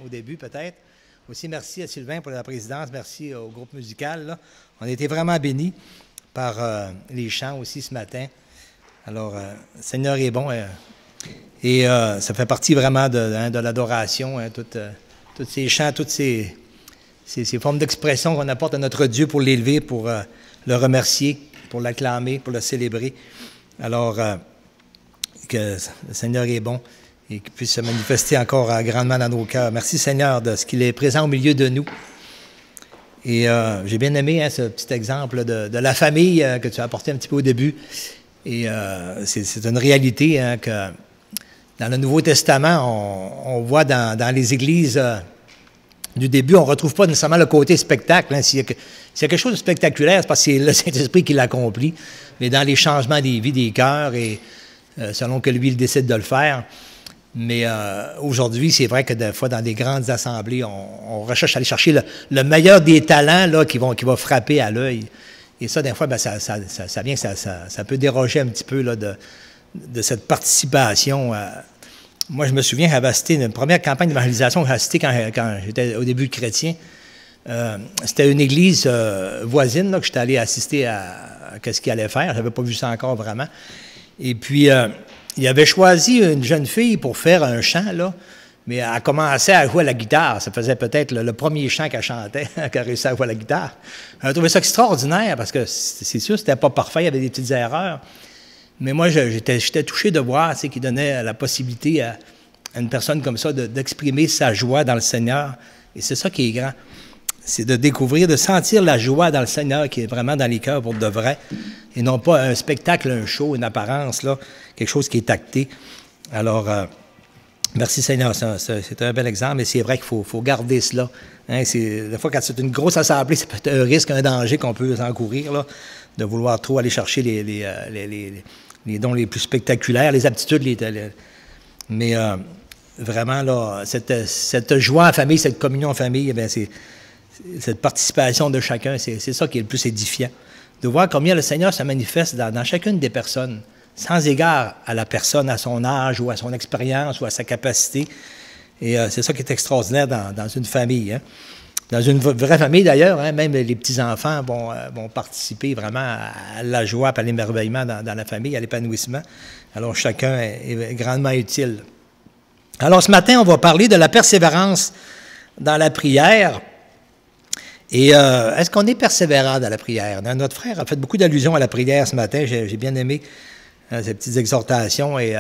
au début peut-être. Aussi, merci à Sylvain pour la présidence, merci au groupe musical. Là. On a été vraiment bénis par les chants aussi ce matin. Alors, le Seigneur est bon et ça fait partie vraiment de l'adoration, tous ces chants, toutes ces formes d'expression qu'on apporte à notre Dieu pour l'élever, pour le remercier, pour l'acclamer, pour le célébrer. Alors, que le Seigneur est bon et qu'il puisse se manifester encore grandement dans nos cœurs. Merci Seigneur de ce qu'il est présent au milieu de nous. Et j'ai bien aimé ce petit exemple de la famille que tu as apporté un petit peu au début. Et c'est une réalité que dans le Nouveau Testament, on voit dans les églises du début, on ne retrouve pas nécessairement le côté spectacle. S'il y a quelque chose de spectaculaire, c'est parce que c'est le Saint-Esprit qui l'accomplit. Mais dans les changements des vies, des cœurs, et selon que lui, il décide de le faire. Mais aujourd'hui, c'est vrai que des fois, dans des grandes assemblées, on recherche à aller chercher le meilleur des talents là, qui va frapper à l'œil. Et ça, des fois, ben, ça peut déroger un petit peu là, de cette participation. Moi, je me souviens, j'avais assisté une première campagne d'évangélisation que j'ai assistée quand j'étais au début chrétien. C'était une église voisine là, que j'étais allé assister à ce qu'il allait faire. Je n'avais pas vu ça encore vraiment. Et puis, il avait choisi une jeune fille pour faire un chant, là, mais elle commençait à jouer à la guitare. Ça faisait peut-être le premier chant qu'elle chantait, qu'elle réussissait à jouer à la guitare. Elle trouvé ça extraordinaire parce que c'est sûr, c'était pas parfait, il y avait des petites erreurs. Mais moi, j'étais touché de voir qu'il donnait la possibilité à une personne comme ça d'exprimer sa joie dans le Seigneur. Et c'est ça qui est grand. C'est de découvrir, de sentir la joie dans le Seigneur qui est vraiment dans les cœurs pour de vrai. Et non pas un spectacle, un show, une apparence, là, quelque chose qui est acté. Alors, merci Seigneur, c'est un bel exemple. Et c'est vrai qu'il faut garder cela. Hein, des fois, quand c'est une grosse assemblée, c'est peut-être un risque, un danger qu'on peut encourir, là, de vouloir trop aller chercher les dons les plus spectaculaires, les aptitudes. Mais vraiment, là, cette joie en famille, cette communion en famille, eh bien, cette participation de chacun, c'est ça qui est le plus édifiant. De voir combien le Seigneur se manifeste dans chacune des personnes, sans égard à la personne, à son âge ou à son expérience ou à sa capacité. Et c'est ça qui est extraordinaire dans une famille. Hein. Dans une vraie famille, d'ailleurs, hein, même les petits-enfants vont participer vraiment à la joie, à l'émerveillement dans la famille, à l'épanouissement. Alors, chacun est grandement utile. Alors, ce matin, on va parler de la persévérance dans la prière. Et est-ce qu'on est persévérant dans la prière? Notre frère a fait beaucoup d'allusions à la prière ce matin. J'ai bien aimé ces petites exhortations et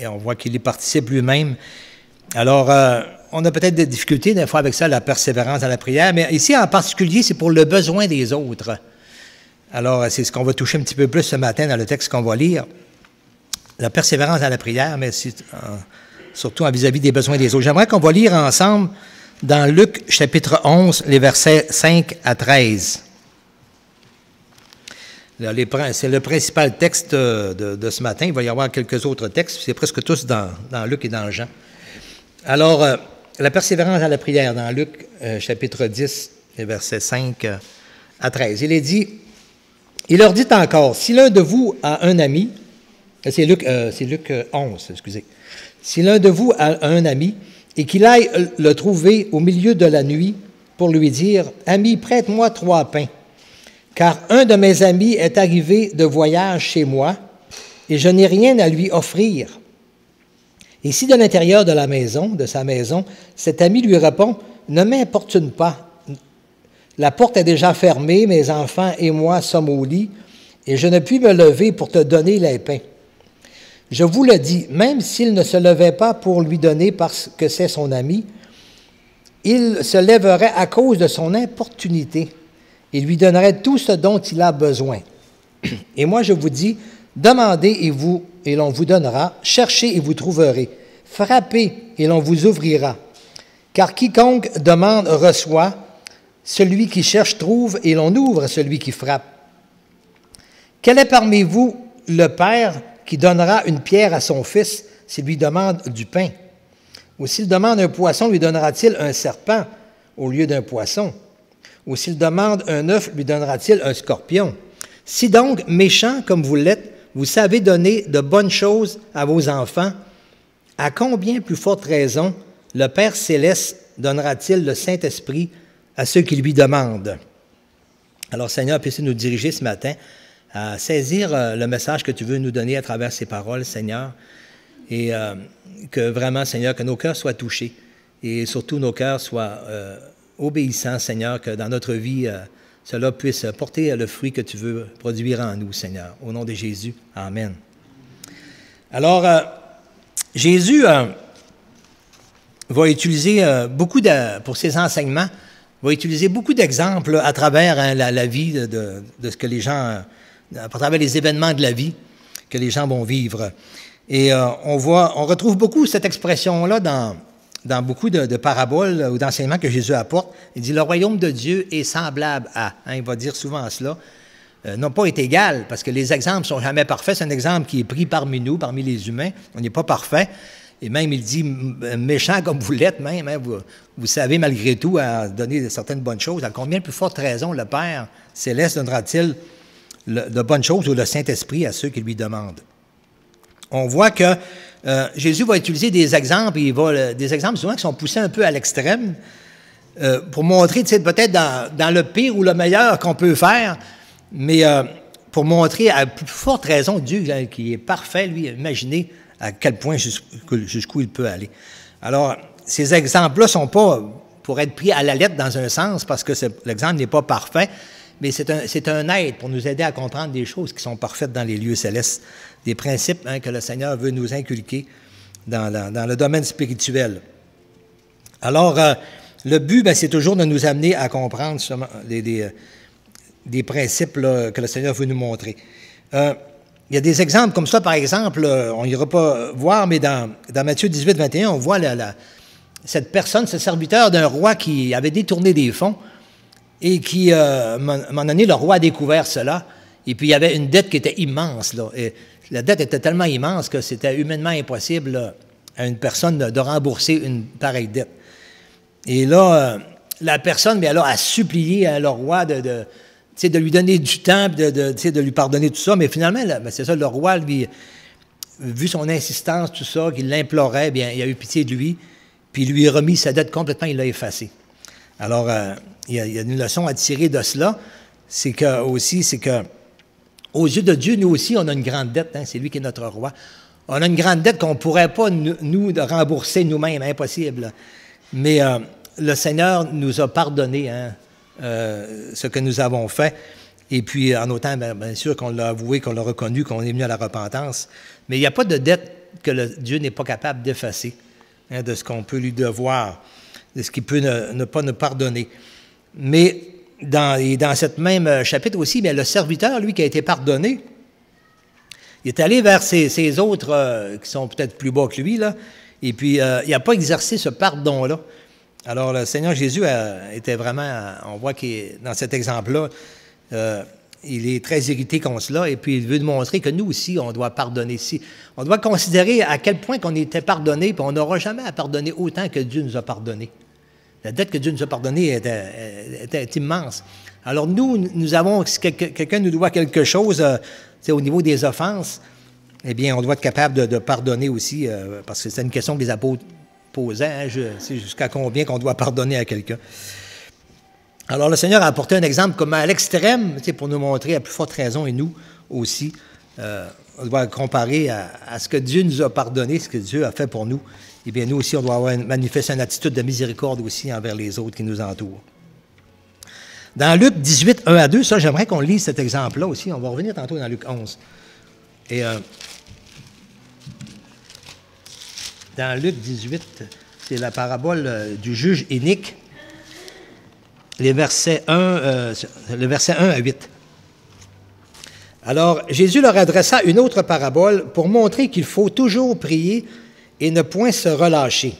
on voit qu'il y participe lui-même. Alors, on a peut-être des difficultés des fois avec ça, la persévérance dans la prière, mais ici en particulier, c'est pour le besoin des autres. Alors, c'est ce qu'on va toucher un petit peu plus ce matin dans le texte qu'on va lire. La persévérance dans la prière, mais surtout vis-à-vis des besoins des autres. J'aimerais qu'on va lire ensemble dans Luc, chapitre 11, les versets 5 à 13. C'est le principal texte de ce matin. Il va y avoir quelques autres textes. C'est presque tous dans Luc et dans Jean. Alors, la persévérance dans la prière, dans Luc, chapitre 10, les versets 5 à 13. Il est dit, il leur dit encore, si l'un de vous a un ami, c'est Luc 11, excusez. Si l'un de vous a un ami, et qu'il aille le trouver au milieu de la nuit pour lui dire, « Ami, prête-moi 3 pains, car un de mes amis est arrivé de voyage chez moi, et je n'ai rien à lui offrir. » Et si de l'intérieur de sa maison, cet ami lui répond, « Ne m'importune pas, la porte est déjà fermée, mes enfants et moi sommes au lit, et je ne puis me lever pour te donner les pains. » Je vous le dis, même s'il ne se levait pas pour lui donner parce que c'est son ami, il se lèverait à cause de son importunité et lui donnerait tout ce dont il a besoin. Et moi je vous dis, demandez et l'on vous donnera, cherchez et vous trouverez, frappez et l'on vous ouvrira. Car quiconque demande reçoit, celui qui cherche trouve et l'on ouvre celui qui frappe. Quel est parmi vous le Père qui donnera une pierre à son fils s'il lui demande du pain? Ou s'il demande un poisson, lui donnera-t-il un serpent au lieu d'un poisson? Ou s'il demande un œuf, lui donnera-t-il un scorpion? Si donc, méchants comme vous l'êtes, vous savez donner de bonnes choses à vos enfants, à combien plus forte raison le Père céleste donnera-t-il le Saint-Esprit à ceux qui lui demandent? Alors, Seigneur, puisse nous diriger ce matin à saisir le message que tu veux nous donner à travers ces paroles, Seigneur, et que vraiment, Seigneur, que nos cœurs soient touchés et surtout nos cœurs soient obéissants, Seigneur, que dans notre vie, cela puisse porter le fruit que tu veux produire en nous, Seigneur. Au nom de Jésus, amen. Alors, Jésus va utiliser pour ses enseignements, va utiliser beaucoup d'exemples à travers la vie de ce que les gens, à travers les événements de la vie que les gens vont vivre. Et on retrouve beaucoup cette expression-là dans beaucoup de paraboles ou d'enseignements que Jésus apporte. Il dit, le royaume de Dieu est semblable à, il va dire souvent cela, non pas est égal, parce que les exemples ne sont jamais parfaits. C'est un exemple qui est pris parmi nous, parmi les humains. On n'est pas parfait. Et même, il dit, méchant comme vous l'êtes, même, hein, vous savez malgré tout à donner certaines bonnes choses. À combien de plus forte raison le Père céleste donnera-t-il de bonnes choses ou le Saint-Esprit à ceux qui lui demandent? On voit que Jésus va utiliser des exemples, des exemples souvent qui sont poussés un peu à l'extrême, pour montrer, peut-être dans le pire ou le meilleur qu'on peut faire, mais pour montrer à plus forte raison Dieu qui est parfait, lui, imaginez à quel point jusqu'où il peut aller. Alors, ces exemples-là ne sont pas pour être pris à la lettre dans un sens, parce que l'exemple n'est pas parfait, mais c'est un aide pour nous aider à comprendre des choses qui sont parfaites dans les lieux célestes, des principes que le Seigneur veut nous inculquer dans le domaine spirituel. Alors, le but, c'est toujours de nous amener à comprendre des principes là, que le Seigneur veut nous montrer. Il y a des exemples comme ça, par exemple, on n'ira pas voir, mais dans Matthieu 18, 21, on voit cette personne, ce serviteur d'un roi qui avait détourné des fonds et qui, à un moment donné, le roi a découvert cela, et puis il y avait une dette qui était immense, là, et la dette était tellement immense que c'était humainement impossible là, à une personne de rembourser une pareille dette. Et là, la personne, elle a supplié le roi de lui donner du temps, de lui pardonner tout ça, mais finalement, c'est ça, le roi, lui, vu son insistance, tout ça, qu'il l'implorait, bien, il a eu pitié de lui, puis il lui a remis sa dette complètement, il l'a effacée. Alors, il y a une leçon à tirer de cela, c'est que, aux yeux de Dieu, nous aussi, on a une grande dette, c'est lui qui est notre roi. On a une grande dette qu'on ne pourrait pas, nous, rembourser nous-mêmes, impossible. Mais le Seigneur nous a pardonné, ce que nous avons fait, et puis en autant, bien sûr, qu'on l'a avoué, qu'on l'a reconnu, qu'on est venu à la repentance. Mais il n'y a pas de dette que Dieu n'est pas capable d'effacer, de ce qu'on peut lui devoir, de ce qu'il peut ne pas nous pardonner. Mais dans cette même chapitre aussi, bien, le serviteur, lui, qui a été pardonné, il est allé vers ces autres qui sont peut-être plus bas que lui, là, et puis il n'a pas exercé ce pardon-là. Alors, le Seigneur Jésus était vraiment, on voit qu'il dans cet exemple-là, il est très irrité contre cela, et puis il veut nous montrer que nous aussi, on doit pardonner. On doit considérer à quel point qu'on était pardonné, puis on n'aura jamais à pardonner autant que Dieu nous a pardonné. La dette que Dieu nous a pardonnée était immense. Alors nous avons, si quelqu'un nous doit quelque chose, au niveau des offenses, eh bien, on doit être capable de pardonner aussi, parce que c'est une question que les apôtres posaient, jusqu'à combien qu'on doit pardonner à quelqu'un. Alors, le Seigneur a apporté un exemple comme à l'extrême, pour nous montrer à plus forte raison, et nous aussi, on doit comparer à ce que Dieu nous a pardonné, ce que Dieu a fait pour nous. Eh bien, nous aussi, on doit manifester une attitude de miséricorde aussi envers les autres qui nous entourent. Dans Luc 18, 1 à 2, ça, j'aimerais qu'on lise cet exemple-là aussi. On va revenir tantôt dans Luc 11. Et dans Luc 18, c'est la parabole du juge inique, le verset 1 à 8. Alors, Jésus leur adressa une autre parabole pour montrer qu'il faut toujours prier et ne point se relâcher.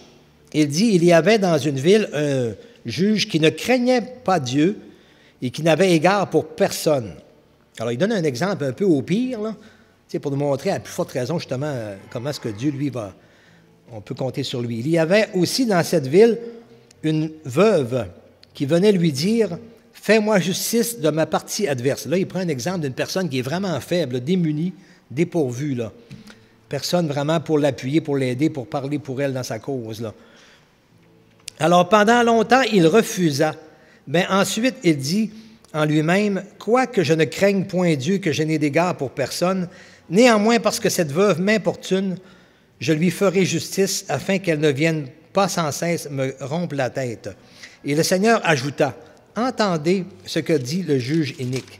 Il dit, il y avait dans une ville un juge qui ne craignait pas Dieu et qui n'avait égard pour personne. Alors, il donne un exemple un peu au pire, là, pour nous montrer à plus forte raison, justement, comment est-ce que Dieu, lui, on peut compter sur lui. Il y avait aussi dans cette ville une veuve qui venait lui dire, « Fais-moi justice de ma partie adverse. » Là, il prend un exemple d'une personne qui est vraiment faible, démunie, dépourvue, là. Personne vraiment pour l'appuyer, pour l'aider, pour parler pour elle dans sa cause, là. Alors, pendant longtemps, il refusa. Mais ensuite, il dit en lui-même, « Quoique je ne craigne point Dieu, que je n'ai d'égard pour personne, néanmoins, parce que cette veuve m'importune, je lui ferai justice, afin qu'elle ne vienne pas sans cesse me rompre la tête. » Et le Seigneur ajouta, « Entendez ce que dit le juge inique. »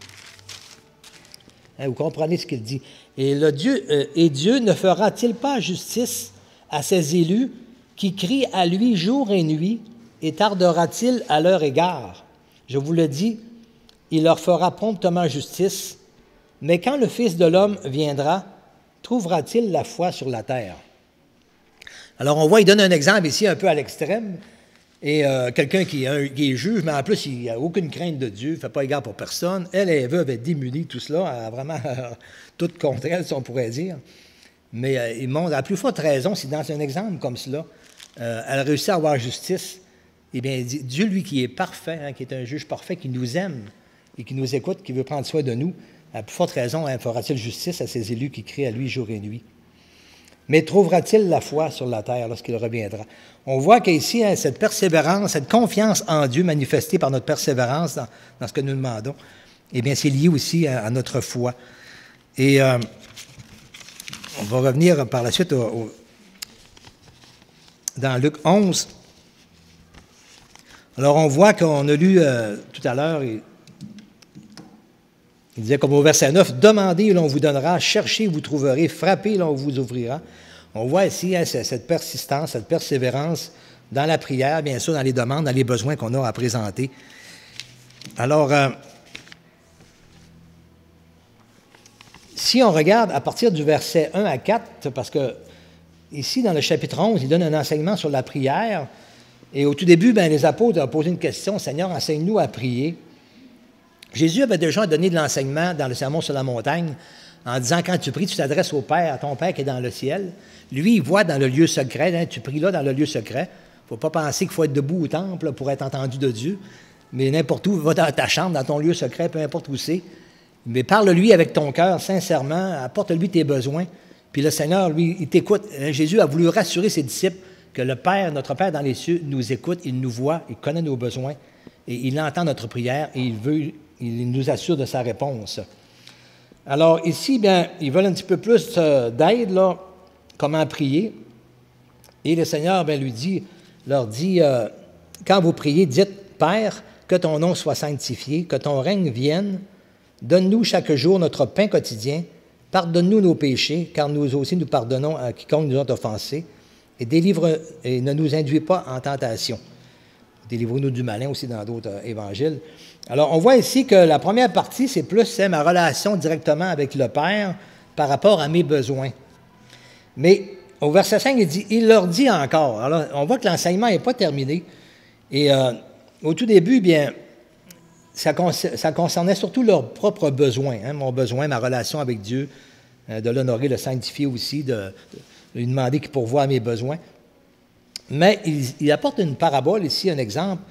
Vous comprenez ce qu'il dit. « Et Dieu ne fera-t-il pas justice à ses élus qui crient à lui jour et nuit, et tardera-t-il à leur égard? Je vous le dis, il leur fera promptement justice, mais quand le Fils de l'homme viendra, trouvera-t-il la foi sur la terre? » Alors on voit, il donne un exemple ici un peu à l'extrême, et quelqu'un qui est juge, mais en plus il n'a aucune crainte de Dieu, il ne fait pas égard pour personne. Elle est veuve, elle est démunie, tout cela, elle a vraiment tout contre elle, si on pourrait dire. Mais il montre, à plus forte raison, si dans un exemple comme cela, elle réussit à avoir justice, eh bien, Dieu, lui, qui est parfait, hein, qui est un juge parfait, qui nous aime et qui nous écoute, qui veut prendre soin de nous, à plus forte raison, hein, fera-t-il justice à ses élus qui crient à lui jour et nuit. Mais trouvera-t-il la foi sur la terre lorsqu'il reviendra? On voit qu'ici, hein, cette persévérance, cette confiance en Dieu manifestée par notre persévérance dans ce que nous demandons, eh bien, c'est lié aussi à notre foi. Et on va revenir par la suite dans Luc 11. Alors, on voit qu'on a lu tout à l'heure, il disait comme au verset 9, « Demandez et l'on vous donnera, cherchez et vous trouverez, frappez et l'on vous ouvrira. » On voit ici hein, cette persistance, cette persévérance dans la prière, bien sûr, dans les demandes, dans les besoins qu'on a à présenter. Alors, si on regarde à partir du verset 1 à 4, parce que ici, dans le chapitre 11, il donne un enseignement sur la prière, et au tout début, bien, les apôtres ont posé une question, « Seigneur, enseigne-nous à prier. » Jésus avait déjà donné de l'enseignement dans le Sermon sur la montagne en disant, quand tu pries, tu t'adresses au Père, à ton Père qui est dans le ciel. Lui, il voit dans le lieu secret, hein, tu pries là dans le lieu secret. Il ne faut pas penser qu'il faut être debout au temple là, pour être entendu de Dieu, mais n'importe où, va dans ta chambre, dans ton lieu secret, peu importe où c'est. Mais parle-lui avec ton cœur, sincèrement, apporte-lui tes besoins. Puis le Seigneur, lui, il t'écoute. Jésus a voulu rassurer ses disciples que le Père, notre Père dans les cieux, nous écoute, il nous voit, il connaît nos besoins, et il entend notre prière, et il nous assure de sa réponse. Alors ici, bien, ils veulent un petit peu plus d'aide, là, comment prier. Et le Seigneur bien, leur dit, quand vous priez, dites, Père, que ton nom soit sanctifié, que ton règne vienne, donne-nous chaque jour notre pain quotidien, pardonne-nous nos péchés, car nous aussi nous pardonnons à quiconque nous a offensés, et ne nous induis pas en tentation. Délivrez-nous du malin aussi dans d'autres évangiles. Alors, on voit ici que la première partie, c'est ma relation directement avec le Père par rapport à mes besoins. Mais au verset 5, il dit, il leur dit encore. Alors, on voit que l'enseignement n'est pas terminé. Et au tout début, bien, ça concernait surtout leurs propres besoins. Hein, mon besoin, ma relation avec Dieu, de l'honorer, le sanctifier aussi, de lui demander qu'il pourvoie à mes besoins. Mais il apporte une parabole ici, un exemple,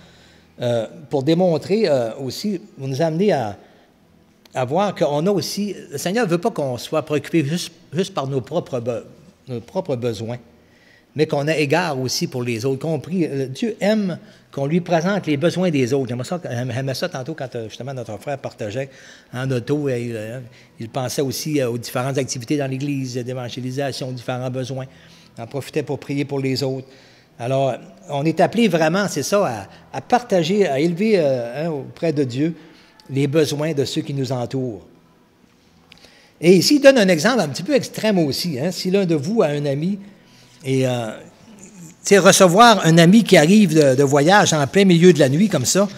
pour démontrer aussi, vous nous amenez à voir qu'on a aussi, le Seigneur ne veut pas qu'on soit préoccupé juste par nos propres besoins, mais qu'on ait égard aussi pour les autres, compris. Dieu aime qu'on lui présente les besoins des autres. J'aimais ça tantôt quand justement notre frère partageait en auto, il pensait aussi aux différentes activités dans l'Église, d'évangélisation, différents besoins. Il en profitait pour prier pour les autres. Alors, on est appelé vraiment, c'est ça, à partager, à élever auprès de Dieu les besoins de ceux qui nous entourent. Et ici, il donne un exemple un petit peu extrême aussi. Hein, si l'un de vous a un ami, et recevoir un ami qui arrive de voyage en plein milieu de la nuit comme ça,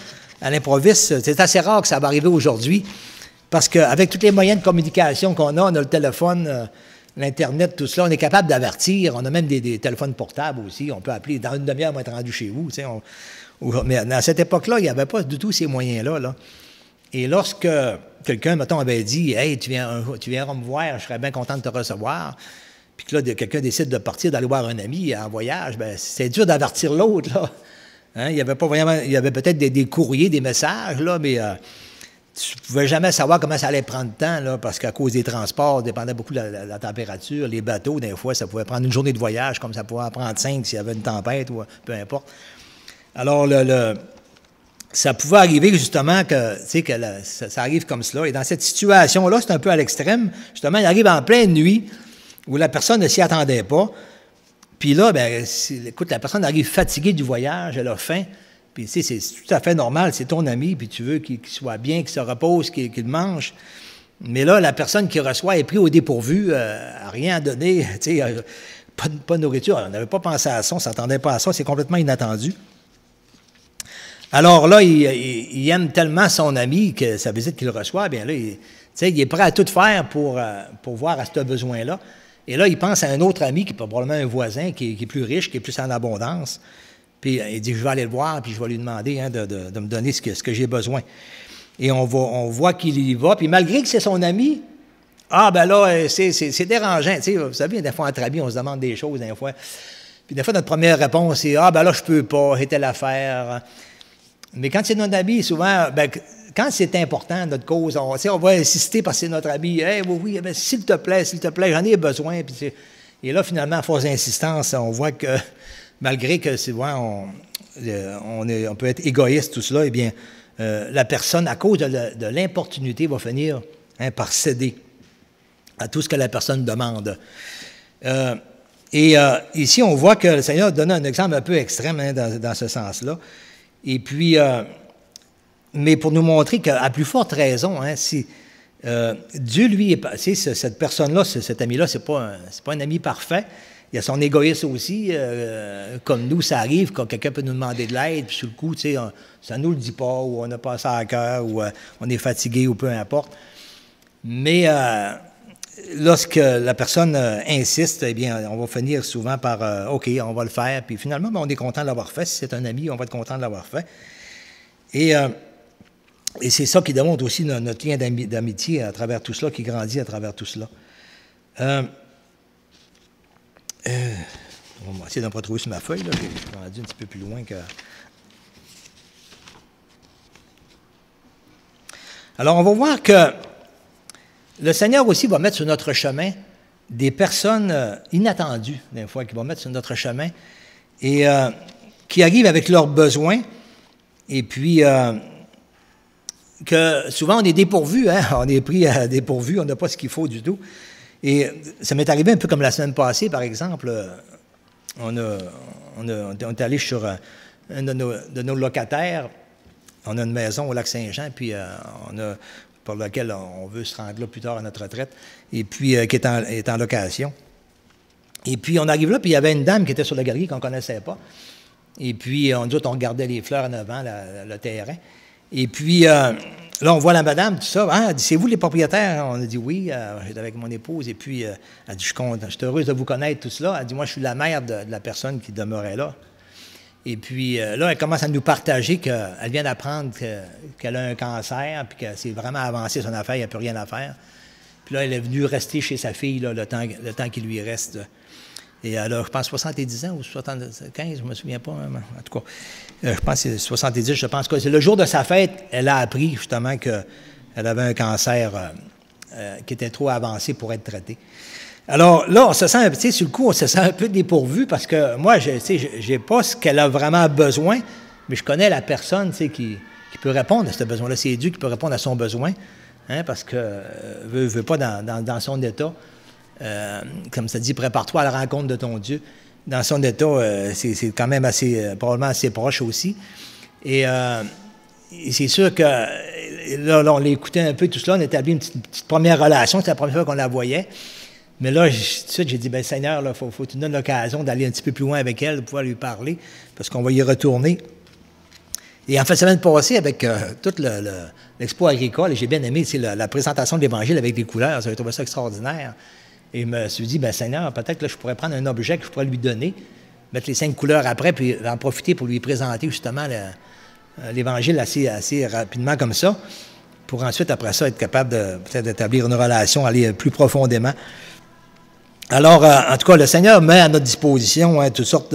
à l'improviste, c'est assez rare que ça va arriver aujourd'hui, parce qu'avec tous les moyens de communication qu'on a le téléphone, l'Internet, tout cela, on est capable d'avertir. On a même des téléphones portables aussi. On peut appeler dans une demi-heure, on va être rendu chez vous. Mais à cette époque-là, il n'y avait pas du tout ces moyens-là. Là. Et lorsque quelqu'un, mettons, avait dit « Hey, tu viendras me voir, je serais bien content de te recevoir », puis que là, quelqu'un décide de partir, d'aller voir un ami en voyage, bien, c'est dur d'avertir l'autre. Là. Hein? Il y avait pas vraiment, il y avait peut-être des courriers, des messages, là, mais tu ne pouvais jamais savoir comment ça allait prendre de temps, là, parce qu'à cause des transports, ça dépendait beaucoup de la température. Les bateaux, des fois, ça pouvait prendre une journée de voyage, comme ça pouvait en prendre 5 s'il y avait une tempête ou peu importe. Alors, ça pouvait arriver justement que, ça arrive comme cela. Et dans cette situation-là, c'est un peu à l'extrême. Justement, il arrive en pleine nuit où la personne ne s'y attendait pas. Puis là, écoute, la personne arrive fatiguée du voyage, elle a faim. Puis, c'est tout à fait normal, c'est ton ami, puis tu veux qu'il soit bien, qu'il se repose, qu'il mange. Mais là, la personne qui reçoit est prise au dépourvu, rien à donner, pas de nourriture. On n'avait pas pensé à ça, on ne s'attendait pas à ça, c'est complètement inattendu. Alors là, il aime tellement son ami que sa visite qu'il reçoit, bien là, il est prêt à tout faire pour voir à ce besoin-là. Et là, il pense à un autre ami qui est probablement un voisin, qui est plus riche, qui est plus en abondance. Puis il dit, je vais aller le voir, puis je vais lui demander de me donner ce que j'ai besoin. Et on voit qu'il y va, puis malgré que c'est son ami, c'est dérangeant. Vous savez, des fois, entre amis, on se demande des choses, des fois. Puis des fois, notre première réponse, c'est, je peux pas, j'ai telle affaire. Mais quand c'est notre ami, souvent, quand c'est important, notre cause, on va insister parce que c'est notre ami. Hey, oui, s'il te plaît, j'en ai besoin. Puis et là, finalement, à force d'insistance, on voit que malgré que souvent, on peut être égoïste, tout cela, eh bien, la personne, à cause de l'importunité, va finir par céder à tout ce que la personne demande. Ici, on voit que le Seigneur donne un exemple un peu extrême dans ce sens-là. Et puis, mais pour nous montrer qu'à plus forte raison, si Dieu, lui, cette personne-là, cet ami-là, c'est pas un ami parfait. Il y a son égoïsme aussi. Comme nous, ça arrive quand quelqu'un peut nous demander de l'aide, puis sur le coup, ça ne nous le dit pas, ou on a pas ça à cœur, ou on est fatigué, ou peu importe. Mais lorsque la personne insiste, eh bien, on va finir souvent par OK, on va le faire, puis finalement, on est content de l'avoir fait. Si c'est un ami, on va être content de l'avoir fait. Et c'est ça qui démontre aussi notre lien d'amitié à travers tout cela, qui grandit à travers tout cela. On va essayer de ne pas trouver sur ma feuille, là, je suis rendu un petit peu plus loin que... Alors, on va voir que le Seigneur aussi va mettre sur notre chemin des personnes inattendues, des fois, qui vont mettre sur notre chemin, et qui arrivent avec leurs besoins, et puis que souvent on est dépourvu, on est pris à dépourvu, on n'a pas ce qu'il faut du tout. Et ça m'est arrivé un peu comme la semaine passée, par exemple, on est allé sur un de nos locataires. On a une maison au Lac-Saint-Jean, puis pour laquelle on veut se rendre là plus tard à notre retraite, et puis qui est en location. Et puis on arrive là, puis il y avait une dame qui était sur la galerie qu'on ne connaissait pas. Et puis on regardait les fleurs en avant, le terrain. Et puis là, on voit la madame, tout ça. Elle dit, c'est vous les propriétaires? On a dit oui, j'étais avec mon épouse. Et puis elle dit, je suis heureuse de vous connaître, tout cela. Elle dit, moi, je suis la mère de la personne qui demeurait là. Et puis là, elle commence à nous partager qu'elle vient d'apprendre qu'elle a un cancer, puis que c'est vraiment avancé son affaire, il n'y a plus rien à faire. Puis là, elle est venue rester chez sa fille là, le temps qu'il lui reste. Et elle a, je pense, 70 ans ou 75, je ne me souviens pas. En tout cas, je pense que c'est 70, je pense que c'est le jour de sa fête, elle a appris justement qu'elle avait un cancer qui était trop avancé pour être traité. Alors là, on se sent, tu sais, sur le coup, on se sent un peu dépourvu parce que moi, je n'ai pas ce qu'elle a vraiment besoin, mais je connais la personne, tu sais, qui peut répondre à ce besoin-là. C'est Dieu qui peut répondre à son besoin, parce que veut pas dans son état. Comme ça dit, prépare-toi à la rencontre de ton Dieu. Dans son état, c'est quand même probablement assez proche aussi. Et c'est sûr que là, on l'écoutait un peu, tout cela, on établit une petite première relation, c'était la première fois qu'on la voyait. Mais là, tout de suite, j'ai dit, bien, Seigneur, il faut que tu nous donnes l'occasion d'aller un petit peu plus loin avec elle, de pouvoir lui parler, parce qu'on va y retourner. Et en fait, la semaine passée, avec tout l'expo agricole, et j'ai bien aimé la présentation de l'Évangile avec des couleurs, j'avais trouvé ça extraordinaire. Et je me suis dit, bien, Seigneur, peut-être que je pourrais prendre un objet que je pourrais lui donner, mettre les 5 couleurs après, puis en profiter pour lui présenter justement l'Évangile assez rapidement comme ça, pour ensuite, après ça, être capable peut-être d'établir une relation, aller plus profondément. Alors, en tout cas, le Seigneur met à notre disposition toutes sortes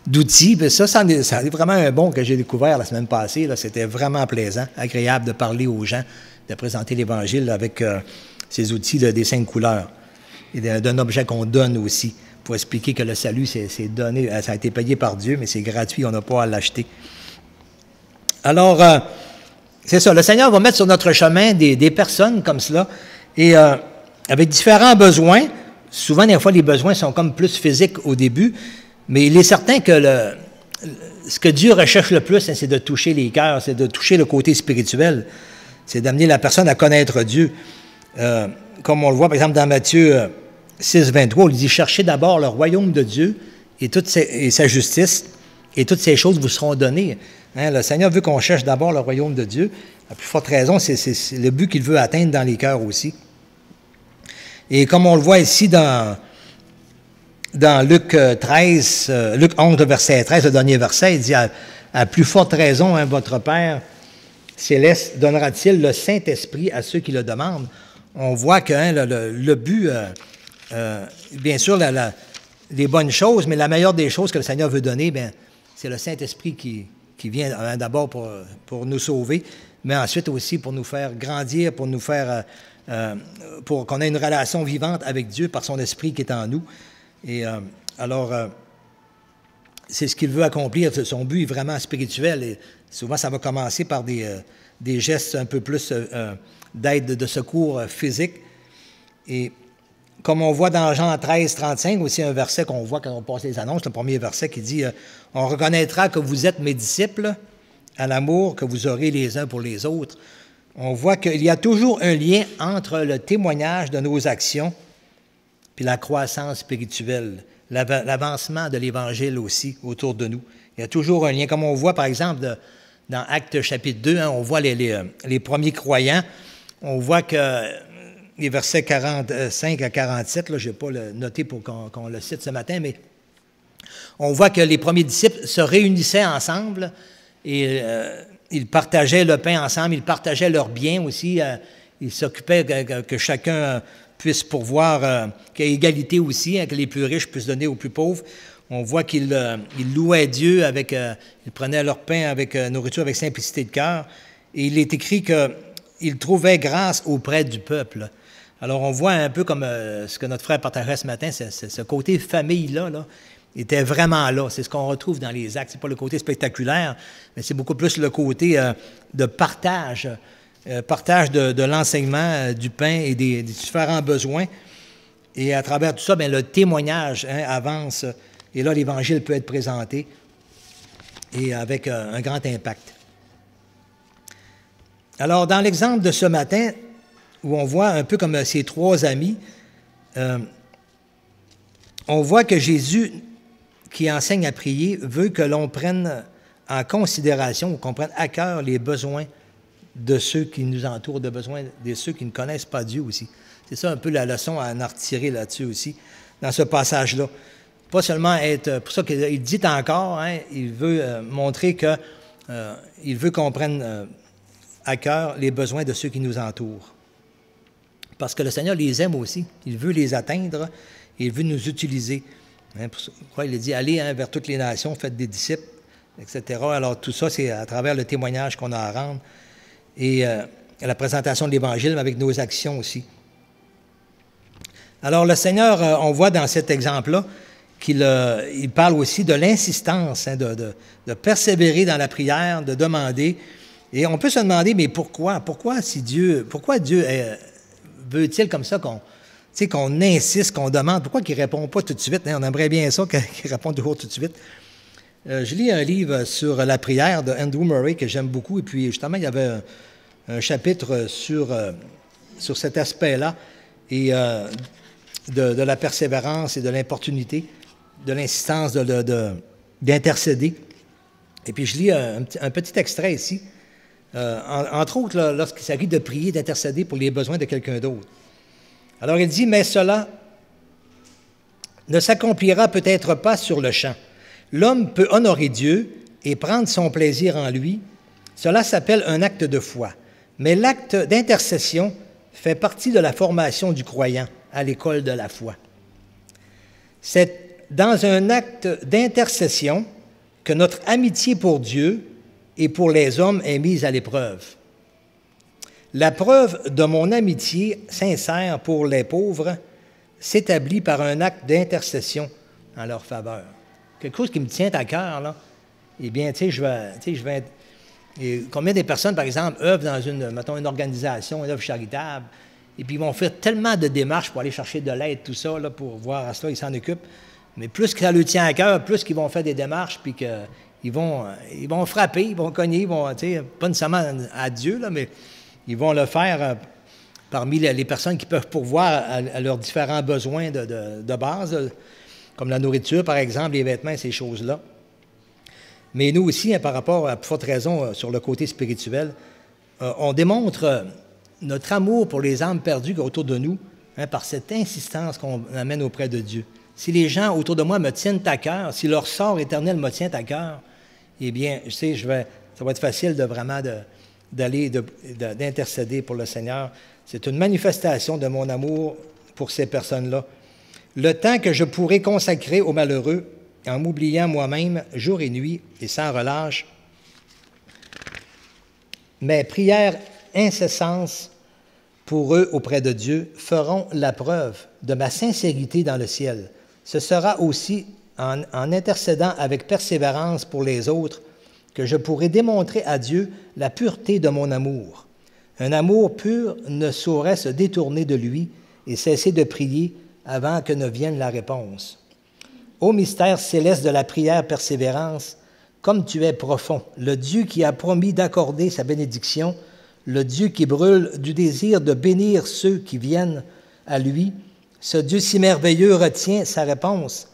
d'outils. Ça est vraiment un bon que j'ai découvert la semaine passée. C'était vraiment plaisant, agréable de parler aux gens, de présenter l'Évangile avec ces outils des 5 couleurs et d'un objet qu'on donne aussi pour expliquer que le salut, c'est donné, ça a été payé par Dieu, mais c'est gratuit, on n'a pas à l'acheter. Alors, c'est ça, le Seigneur va mettre sur notre chemin des personnes comme cela, et avec différents besoins. Souvent, des fois, les besoins sont comme plus physiques au début, mais il est certain que ce que Dieu recherche le plus, c'est de toucher les cœurs, c'est de toucher le côté spirituel, c'est d'amener la personne à connaître Dieu. Comme on le voit, par exemple, dans Matthieu 6, 23, il dit « Cherchez d'abord le royaume de Dieu et sa justice, et toutes ces choses vous seront données. » Hein, le Seigneur veut qu'on cherche d'abord le royaume de Dieu. À plus forte raison, c'est le but qu'il veut atteindre dans les cœurs aussi. Et comme on le voit ici dans Luc 11, verset 13, le dernier verset, il dit à plus forte raison, hein, votre Père céleste donnera-t-il le Saint-Esprit à ceux qui le demandent. On voit que hein, le but, bien sûr, les bonnes choses, mais la meilleure des choses que le Seigneur veut donner, c'est le Saint-Esprit qui vient d'abord pour nous sauver, mais ensuite aussi pour nous faire grandir, pour nous faire, pour qu'on ait une relation vivante avec Dieu par son Esprit qui est en nous. Et alors, c'est ce qu'il veut accomplir. Son but est vraiment spirituel. Et souvent, ça va commencer par des gestes un peu plus d'aide, de secours physique. Et comme on voit dans Jean 13, 35, aussi un verset qu'on voit quand on passe les annonces, le premier verset qui dit « On reconnaîtra que vous êtes mes disciples à l'amour que vous aurez les uns pour les autres. » On voit qu'il y a toujours un lien entre le témoignage de nos actions puis la croissance spirituelle, l'avancement de l'Évangile aussi autour de nous. Il y a toujours un lien. Comme on voit, par exemple, dans Actes chapitre 2, hein, on voit les premiers croyants. On voit que les versets 45 à 47, là, je n'ai pas le noté pour qu'on le cite ce matin, mais on voit que les premiers disciples se réunissaient ensemble et ils partageaient le pain ensemble, ils partageaient leurs biens aussi, ils s'occupaient que chacun puisse pourvoir, qu'il y ait égalité aussi, hein, que les plus riches puissent donner aux plus pauvres. On voit qu'ils louaient Dieu, ils prenaient leur pain avec nourriture avec simplicité de cœur. Et il est écrit qu'ils trouvaient grâce auprès du peuple. Alors on voit un peu comme ce que notre frère partageait ce matin, ce côté famille-là, était vraiment là. C'est ce qu'on retrouve dans les actes. Ce n'est pas le côté spectaculaire, mais c'est beaucoup plus le côté de partage. Partage de l'enseignement, du pain et des différents besoins. Et à travers tout ça, le témoignage avance. Et là, l'Évangile peut être présenté et avec un grand impact. Alors, dans l'exemple de ce matin, où on voit un peu comme ces trois amis, on voit que Jésus, qui enseigne à prier, veut que l'on prenne en considération, qu'on prenne à cœur les besoins de ceux qui nous entourent, de besoins de ceux qui ne connaissent pas Dieu aussi. C'est ça un peu la leçon à en retirer là-dessus aussi, dans ce passage-là. Pas seulement être... Pour ça qu'il dit encore, hein, il veut montrer que il veut qu'on prenne à cœur les besoins de ceux qui nous entourent. Parce que le Seigneur les aime aussi. Il veut les atteindre et il veut nous utiliser. Hein, pourquoi il a dit, allez vers toutes les nations, faites des disciples, etc. Alors tout ça, c'est à travers le témoignage qu'on a à rendre. Et la présentation de l'Évangile, mais avec nos actions aussi. Alors, le Seigneur, on voit dans cet exemple-là qu'il parle aussi de l'insistance, hein, de persévérer dans la prière, de demander. Et on peut se demander, mais pourquoi? Pourquoi Dieu veut-il comme ça qu'on insiste, qu'on demande? Pourquoi qu'il ne répond pas tout de suite? Hein? On aimerait bien ça qu'il réponde toujours tout de suite. Je lis un livre sur la prière de Andrew Murray que j'aime beaucoup. Et puis, justement, il y avait un chapitre sur cet aspect-là et de la persévérance et de l'importunité, de l'insistance d'intercéder. Et puis, je lis un petit extrait ici. Entre autres, lorsqu'il s'agit de prier, d'intercéder pour les besoins de quelqu'un d'autre. Alors, il dit, mais cela ne s'accomplira peut-être pas sur le champ. L'homme peut honorer Dieu et prendre son plaisir en lui. Cela s'appelle un acte de foi. Mais l'acte d'intercession fait partie de la formation du croyant à l'école de la foi. C'est dans un acte d'intercession que notre amitié pour Dieu et pour les hommes est mise à l'épreuve. La preuve de mon amitié sincère pour les pauvres s'établit par un acte d'intercession en leur faveur. Quelque chose qui me tient à cœur, là. Eh bien, je vais être... Et combien de personnes, par exemple, œuvrent dans une organisation, une œuvre charitable, et puis ils vont faire tellement de démarches pour aller chercher de l'aide, tout ça, là, pour voir à cela, ils s'en occupent. Mais plus que ça leur tient à cœur, plus qu'ils vont faire des démarches, puis qu'ils vont frapper, ils vont cogner, ils vont, pas nécessairement à Dieu, là, mais ils vont le faire parmi les personnes qui peuvent pourvoir à leurs différents besoins de base, comme la nourriture, par exemple, les vêtements, ces choses-là. Mais nous aussi, par rapport à plus forte raison sur le côté spirituel, on démontre notre amour pour les âmes perdues autour de nous par cette insistance qu'on amène auprès de Dieu. Si les gens autour de moi me tiennent à cœur, si leur sort éternel me tient à cœur, eh bien, ça va être facile d'intercéder pour le Seigneur. C'est une manifestation de mon amour pour ces personnes-là. Le temps que je pourrai consacrer aux malheureux, en m'oubliant moi-même jour et nuit et sans relâche, mes prières incessantes pour eux auprès de Dieu feront la preuve de ma sincérité dans le ciel. Ce sera aussi en intercédant avec persévérance pour les autres que je pourrai démontrer à Dieu la pureté de mon amour. Un amour pur ne saurait se détourner de lui et cesser de prier avant que ne vienne la réponse. Ô mystère céleste de la prière persévérance, comme tu es profond, le Dieu qui a promis d'accorder sa bénédiction, le Dieu qui brûle du désir de bénir ceux qui viennent à lui, ce Dieu si merveilleux retient sa réponse.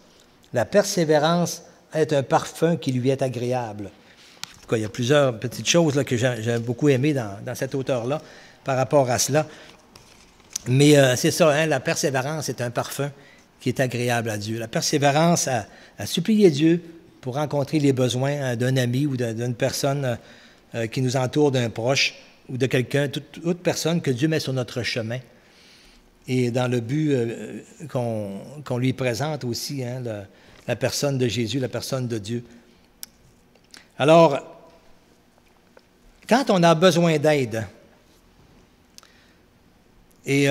La persévérance est un parfum qui lui est agréable. En tout cas, il y a plusieurs petites choses là, que j'ai beaucoup aimées dans cet auteur-là par rapport à cela. Mais c'est ça, la persévérance est un parfum qui est agréable à Dieu. La persévérance à supplier Dieu pour rencontrer les besoins d'un ami ou d'une personne qui nous entoure, d'un proche ou de quelqu'un, toute personne que Dieu met sur notre chemin. Et dans le but qu'on lui présente aussi, la personne de Jésus, la personne de Dieu. Alors, quand on a besoin d'aide, et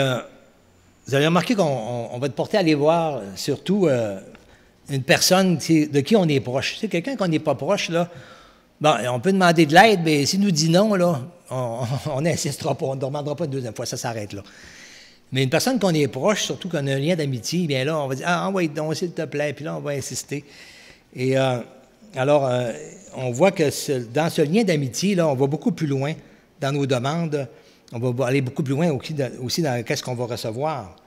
vous avez remarqué qu'on va être porté à aller voir surtout une personne de qui on est proche. C'est quelqu'un qu'on n'est pas proche, là. Bon, on peut demander de l'aide, mais s'il nous dit non, là, on n'insistera pas, on ne demandera pas une deuxième fois, ça s'arrête là. Mais une personne qu'on est proche, surtout qu'on a un lien d'amitié, bien là, on va dire « Ah, oui, donc, s'il te plaît », puis là, on va insister. Et alors, on voit que dans ce lien d'amitié, là, on va beaucoup plus loin dans nos demandes. On va aller beaucoup plus loin aussi dans qu'est-ce qu'on va recevoir.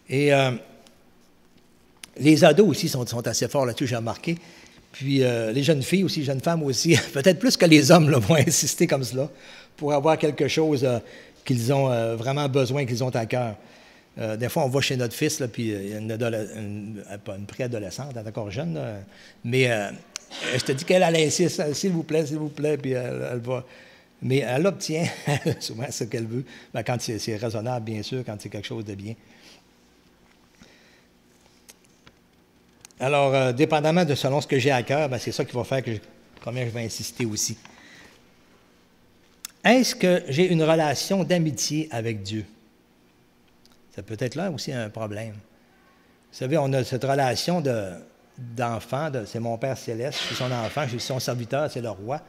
Et les ados aussi sont assez forts là-dessus, j'ai remarqué. Puis les jeunes filles aussi, jeunes femmes aussi, peut-être plus que les hommes là, vont insister comme cela pour avoir quelque chose qu'ils ont vraiment besoin, qu'ils ont à cœur. Des fois, on va chez notre fils, là, puis pas une préadolescente, elle est encore jeune, là, mais je te dis qu'elle insiste, s'il vous plaît, puis elle va... Mais elle obtient souvent ce qu'elle veut, quand c'est raisonnable, bien sûr, quand c'est quelque chose de bien. Alors, dépendamment de selon ce que j'ai à cœur, c'est ça qui va faire combien je vais insister aussi. Est-ce que j'ai une relation d'amitié avec Dieu? Ça peut être là aussi un problème. Vous savez, on a cette relation d'enfant, c'est mon Père céleste, c'est son enfant, je suis son serviteur, c'est le roi.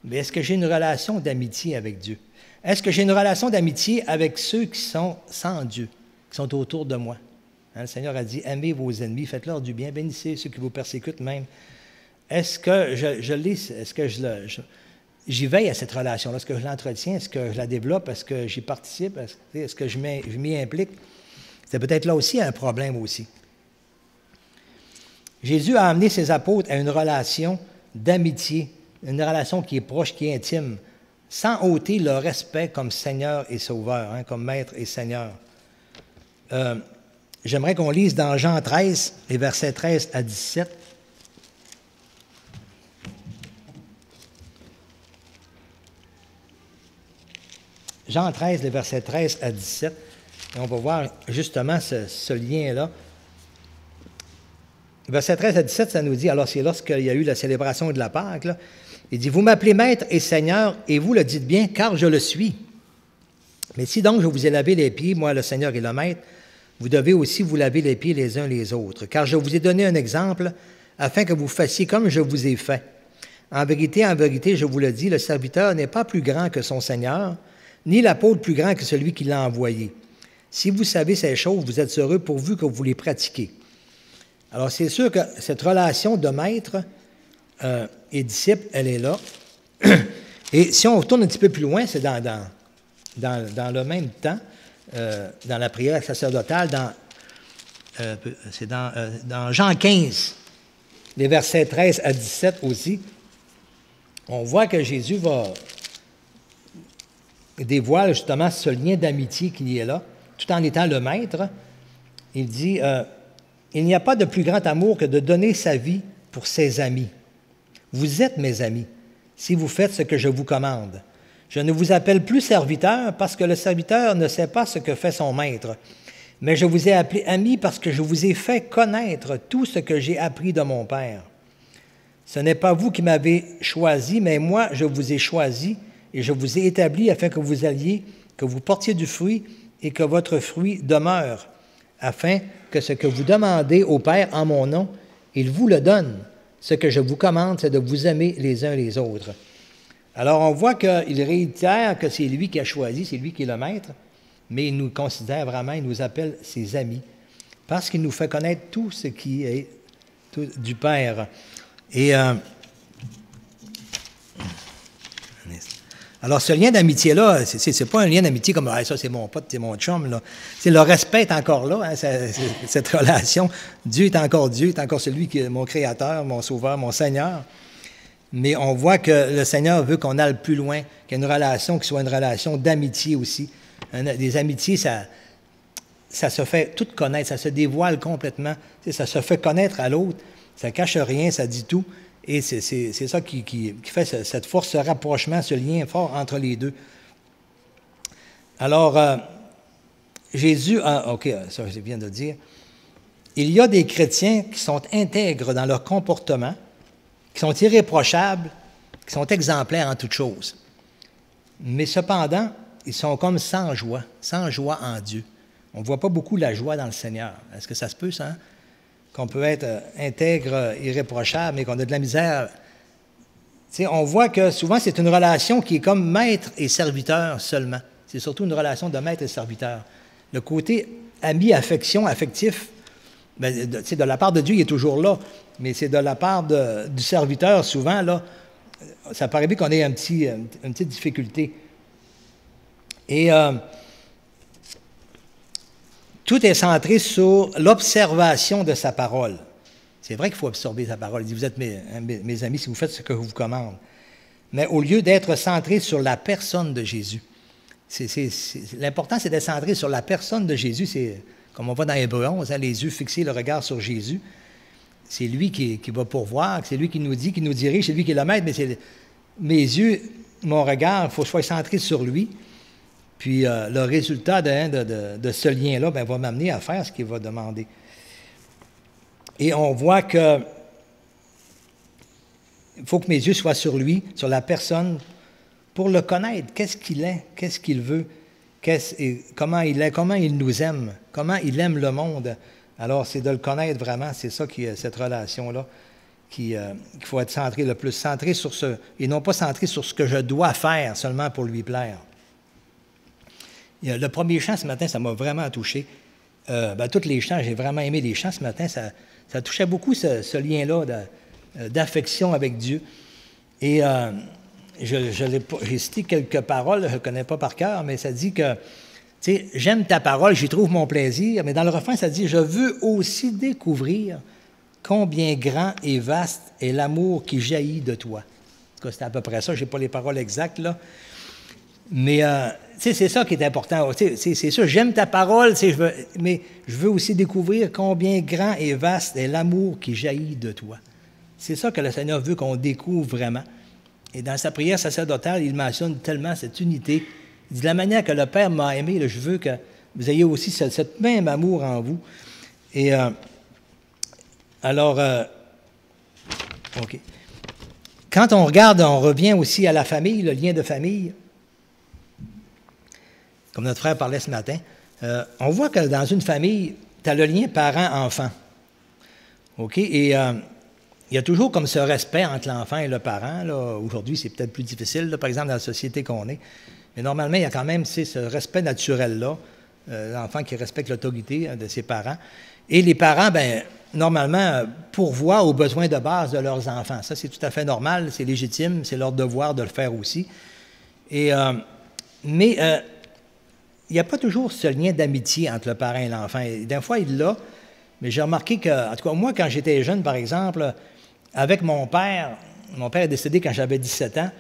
Mais est-ce que j'ai une relation d'amitié avec Dieu? Est-ce que j'ai une relation d'amitié avec ceux qui sont sans Dieu, qui sont autour de moi? Le Seigneur a dit, aimez vos ennemis, faites-leur du bien, bénissez ceux qui vous persécutent même. Est-ce que j'y veille à cette relation-là? Est-ce que je l'entretiens? Est-ce que je la développe? Est-ce que j'y participe? Est-ce que je m'y implique? C'est peut-être là aussi un problème aussi. Jésus a amené ses apôtres à une relation d'amitié, une relation qui est proche, qui est intime, sans ôter leur respect comme Seigneur et Sauveur, comme Maître et Seigneur. J'aimerais qu'on lise dans Jean 13, les versets 13 à 17. Jean 13, les versets 13 à 17. Et on va voir justement ce lien-là. Verset 13 à 17, ça nous dit, alors c'est lorsqu'il y a eu la célébration de la Pâque, là, il dit, « Vous m'appelez Maître et Seigneur, et vous le dites bien, car je le suis. Mais si donc je vous ai lavé les pieds, moi le Seigneur et le Maître, vous devez aussi vous laver les pieds les uns les autres. Car je vous ai donné un exemple, afin que vous fassiez comme je vous ai fait. En vérité, je vous le dis, le serviteur n'est pas plus grand que son Seigneur, ni l'apôtre plus grand que celui qui l'a envoyé. Si vous savez ces choses, vous êtes heureux pourvu que vous les pratiquez. Alors, c'est sûr que cette relation de maître et disciple, elle est là. Et si on retourne un petit peu plus loin, c'est dans le même temps, dans la prière sacerdotale, c'est dans Jean 15, les versets 13 à 17 aussi, on voit que Jésus dévoile justement ce lien d'amitié qui est là, tout en étant le maître. Il dit, il n'y a pas de plus grand amour que de donner sa vie pour ses amis. Vous êtes mes amis, si vous faites ce que je vous commande. Je ne vous appelle plus serviteur parce que le serviteur ne sait pas ce que fait son maître, mais je vous ai appelé ami parce que je vous ai fait connaître tout ce que j'ai appris de mon Père. Ce n'est pas vous qui m'avez choisi, mais moi, je vous ai choisi et je vous ai établi afin que vous alliez, que vous portiez du fruit et que votre fruit demeure, afin que ce que vous demandez au Père en mon nom, il vous le donne. Ce que je vous commande, c'est de vous aimer les uns les autres. Alors, on voit qu'il réitère que c'est lui qui a choisi, c'est lui qui est le maître, mais il nous considère vraiment, il nous appelle ses amis, parce qu'il nous fait connaître tout ce qui est du Père. Et alors, ce lien d'amitié-là, c'est pas un lien d'amitié comme ah, « ça, c'est mon pote, c'est mon chum ». C'est le respect est encore là, hein, cette relation. Dieu est encore celui qui est mon Créateur, mon Sauveur, mon Seigneur. Mais on voit que le Seigneur veut qu'on aille plus loin, qu'il y ait une relation qui soit une relation d'amitié aussi. Des amitiés, ça se fait tout connaître, ça se dévoile complètement. Ça se fait connaître à l'autre, ça ne cache rien, ça dit tout. Et c'est ça qui fait cette force, ce rapprochement, ce lien fort entre les deux. Alors, Jésus, OK, ça je viens de le dire, il y a des chrétiens qui sont intègres dans leur comportement, qui sont irréprochables, qui sont exemplaires en toutes choses. Mais cependant, ils sont comme sans joie en Dieu. On ne voit pas beaucoup la joie dans le Seigneur. Est-ce que ça se peut, ça? Hein? Qu'on peut être intègre, irréprochable, mais qu'on a de la misère. T'sais, on voit que souvent, c'est une relation qui est comme maître et serviteur seulement. C'est surtout une relation de maître et serviteur. Le côté ami, affection, affectif, ben, de la part de Dieu, il est toujours là, mais c'est de la part du serviteur, souvent, là, ça paraît bien qu'on ait une petite difficulté. Et tout est centré sur l'observation de sa parole. C'est vrai qu'il faut absorber sa parole. Il dit, vous êtes mes amis si vous faites ce que je vous commande. Mais au lieu d'être centré sur la personne de Jésus, l'important, c'est d'être centré sur la personne de Jésus. C'est, comme on voit dans Hébreux 11, hein, les yeux fixés, le regard sur Jésus. C'est lui qui va pourvoir, c'est lui qui nous dit, qui nous dirige, c'est lui qui est le maître, mais c'est mes yeux, mon regard, il faut que je sois centré sur lui. Puis le résultat de ce lien-là va m'amener à faire ce qu'il va demander. Et on voit que il faut que mes yeux soient sur lui, sur la personne, pour le connaître. Qu'est-ce qu'il est? Qu'est-ce qu'il veut? Comment il est? Comment il nous aime? Comment il aime le monde? Alors, c'est de le connaître vraiment. C'est ça qui est cette relation-là qu'il faut être centré le plus. Centré sur ce, et non pas centré sur ce que je dois faire seulement pour lui plaire. Le premier chant ce matin, ça m'a vraiment touché. Tous les chants, j'ai vraiment aimé les chants ce matin. Ça touchait beaucoup ce lien-là d'affection avec Dieu. Et j'ai cité quelques paroles, je ne connais pas par cœur, mais ça dit que, tu sais, j'aime ta parole, j'y trouve mon plaisir. Mais dans le refrain, ça dit, je veux aussi découvrir combien grand et vaste est l'amour qui jaillit de toi. En tout cas, c'est à peu près ça. Je n'ai pas les paroles exactes, là. Mais, tu sais, c'est ça qui est important. C'est ça, j'aime ta parole, mais je veux aussi découvrir combien grand et vaste est l'amour qui jaillit de toi. C'est ça que le Seigneur veut qu'on découvre vraiment. Et dans sa prière sacerdotale, il mentionne tellement cette unité. Il dit, de la manière que le Père m'a aimé, là, je veux que vous ayez aussi cette même amour en vous. Et alors, OK. Quand on regarde, on revient aussi à la famille, le lien de famille. Comme notre frère parlait ce matin, On voit que dans une famille, tu as le lien parent-enfant. OK? Et il y a toujours comme ce respect entre l'enfant et le parent. Aujourd'hui, c'est peut-être plus difficile, là, par exemple, dans la société qu'on est. Mais normalement, il y a quand même ce respect naturel-là, l'enfant qui respecte l'autorité de ses parents. Et les parents, bien, normalement, pourvoient aux besoins de base de leurs enfants. Ça, c'est tout à fait normal, c'est légitime, c'est leur devoir de le faire aussi. Mais il n'y a pas toujours ce lien d'amitié entre le parent et l'enfant. Des fois, il l'a, mais j'ai remarqué que, en tout cas, moi, quand j'étais jeune, par exemple, avec mon père est décédé quand j'avais 17 ans,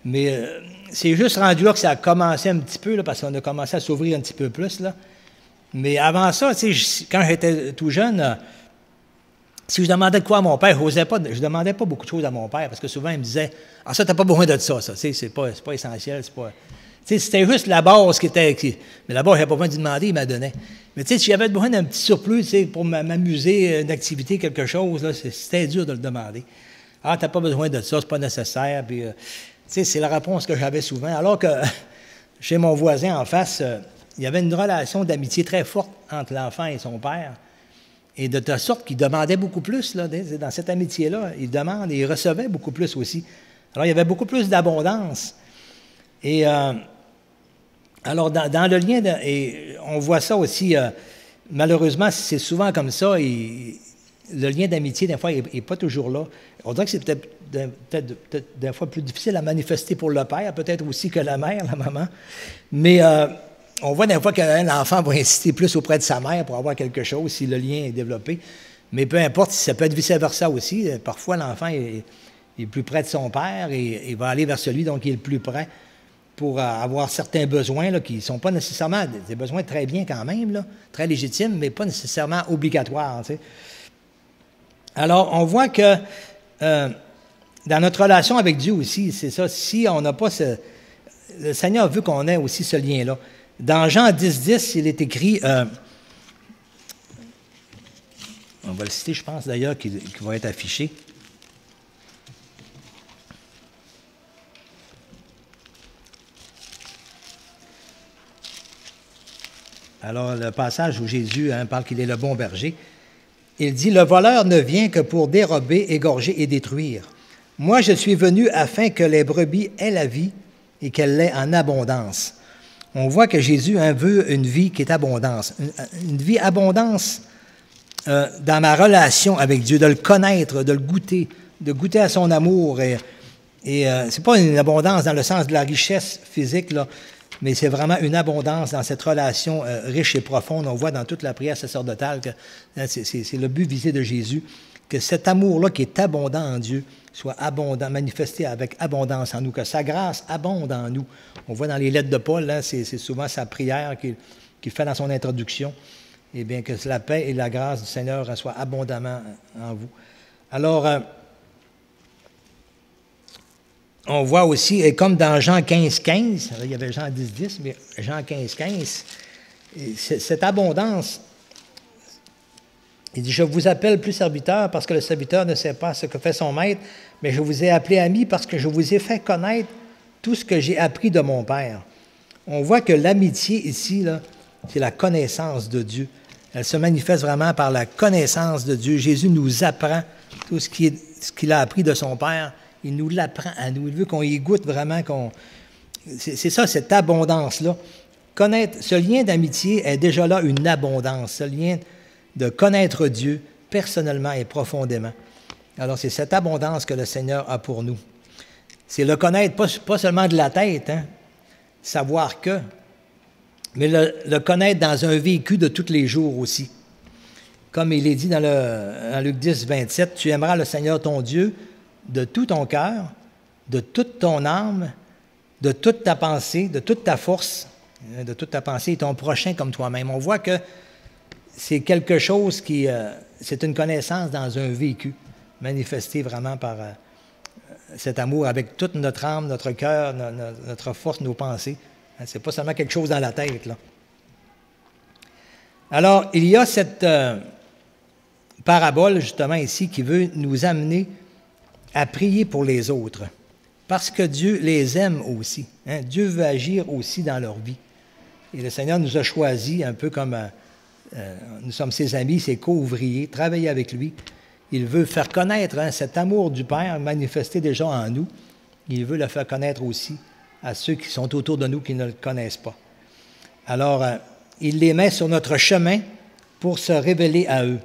mais c'est juste rendu là que ça a commencé un petit peu, là, parce qu'on a commencé à s'ouvrir un petit peu plus, là. Mais avant ça, quand j'étais tout jeune, si je demandais de quoi à mon père, je ne demandais pas beaucoup de choses à mon père, parce que souvent, il me disait « Ah, ça, tu n'as pas besoin de ça, c'est pas essentiel, c'est pas... » C'était juste la base qui était... Mais là-bas, je n'avais pas besoin de demander, il m'a donné. Mais si j'avais besoin d'un petit surplus pour m'amuser, une activité, quelque chose, c'était dur de le demander. « Ah, tu n'as pas besoin de ça, c'est pas nécessaire. » Puis, c'est la réponse que j'avais souvent. Alors que chez mon voisin en face, il y avait une relation d'amitié très forte entre l'enfant et son père. Et de telle sorte qu'il demandait beaucoup plus, là, dans cette amitié-là. Il demande et il recevait beaucoup plus aussi. Alors, il y avait beaucoup plus d'abondance. Et alors, dans le lien, et on voit ça aussi, malheureusement, c'est souvent comme ça, et le lien d'amitié, des fois, n'est pas toujours là. On dirait que c'est peut-être des fois plus difficile à manifester pour le père, peut-être aussi que la mère, la maman. Mais on voit des fois que l'enfant va insister plus auprès de sa mère pour avoir quelque chose, si le lien est développé. Mais peu importe, ça peut être vice-versa aussi. Parfois, l'enfant est plus près de son père et il va aller vers celui donc qui est le plus près pour avoir certains besoins là, qui ne sont pas nécessairement des besoins très bien quand même, là, très légitimes, mais pas nécessairement obligatoires. Tu sais. Alors, on voit que dans notre relation avec Dieu aussi, c'est ça, si on n'a pas le Seigneur veut qu'on ait aussi ce lien-là. Dans Jean 10, il est écrit, on va le citer, je pense d'ailleurs, qui va être affiché. Alors, le passage où Jésus parle qu'il est le bon berger, il dit « Le voleur ne vient que pour dérober, égorger et détruire. Moi, je suis venu afin que les brebis aient la vie et qu'elle l'ait en abondance. » On voit que Jésus veut une vie qui est abondance, une vie abondance dans ma relation avec Dieu, de le connaître, de le goûter, de goûter à son amour. Et c'est pas une abondance dans le sens de la richesse physique, là, mais c'est vraiment une abondance dans cette relation riche et profonde. On voit dans toute la prière sacerdotale que c'est le but visé de Jésus, que cet amour-là qui est abondant en Dieu soit abondant, manifesté avec abondance en nous, que sa grâce abonde en nous. On voit dans les lettres de Paul, là, c'est souvent sa prière qu'il fait dans son introduction. Eh bien, que la paix et la grâce du Seigneur soient abondamment en vous. Alors, on voit aussi, et comme dans Jean 15,15, il y avait Jean 10,10, mais Jean 15,15, cette abondance, il dit « Je vous appelle plus serviteur parce que le serviteur ne sait pas ce que fait son maître, mais je vous ai appelé ami parce que je vous ai fait connaître tout ce que j'ai appris de mon Père. » On voit que l'amitié ici, là, c'est la connaissance de Dieu. Elle se manifeste vraiment par la connaissance de Dieu. Jésus nous apprend tout ce qu'il a appris de son Père. Il nous l'apprend à nous. Il veut qu'on y goûte vraiment. C'est ça, cette abondance-là. Connaître, ce lien d'amitié est déjà là une abondance. Ce lien de connaître Dieu personnellement et profondément. Alors, c'est cette abondance que le Seigneur a pour nous. C'est le connaître, pas seulement de la tête, savoir que, mais le connaître dans un vécu de tous les jours aussi. Comme il est dit dans Luc 10, 27, « Tu aimeras le Seigneur ton Dieu de tout ton cœur, de toute ton âme, de toute ta pensée, de toute ta force, de toute ta pensée et ton prochain comme toi-même. » On voit que c'est quelque chose c'est une connaissance dans un vécu, manifesté vraiment par cet amour avec toute notre âme, notre cœur, notre force, nos pensées. C'est pas seulement quelque chose dans la tête, là. Alors, il y a cette parabole, justement, ici, qui veut nous amener à prier pour les autres, parce que Dieu les aime aussi. Dieu veut agir aussi dans leur vie. Et le Seigneur nous a choisis un peu comme nous sommes ses amis, ses co-ouvriers, travailler avec lui. Il veut faire connaître cet amour du Père manifesté déjà en nous. Il veut le faire connaître aussi à ceux qui sont autour de nous qui ne le connaissent pas. Alors, il les met sur notre chemin pour se révéler à eux.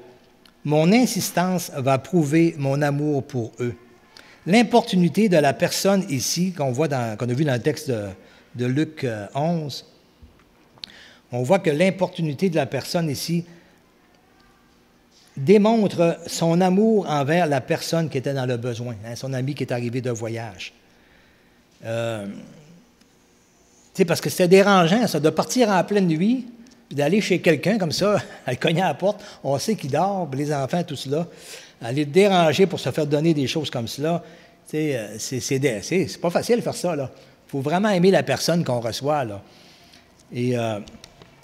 Mon insistance va prouver mon amour pour eux. L'importunité de la personne ici, qu'on a vu dans le texte de Luc 11, on voit que l'importunité de la personne ici démontre son amour envers la personne qui était dans le besoin, son ami qui est arrivé de voyage. Parce que c'était dérangeant, ça, de partir en pleine nuit, puis d'aller chez quelqu'un comme ça, aller cogner à la porte, on sait qu'il dort, les enfants, tout cela, aller le déranger pour se faire donner des choses comme cela, c'est pas facile de faire ça, là. Il faut vraiment aimer la personne qu'on reçoit, là.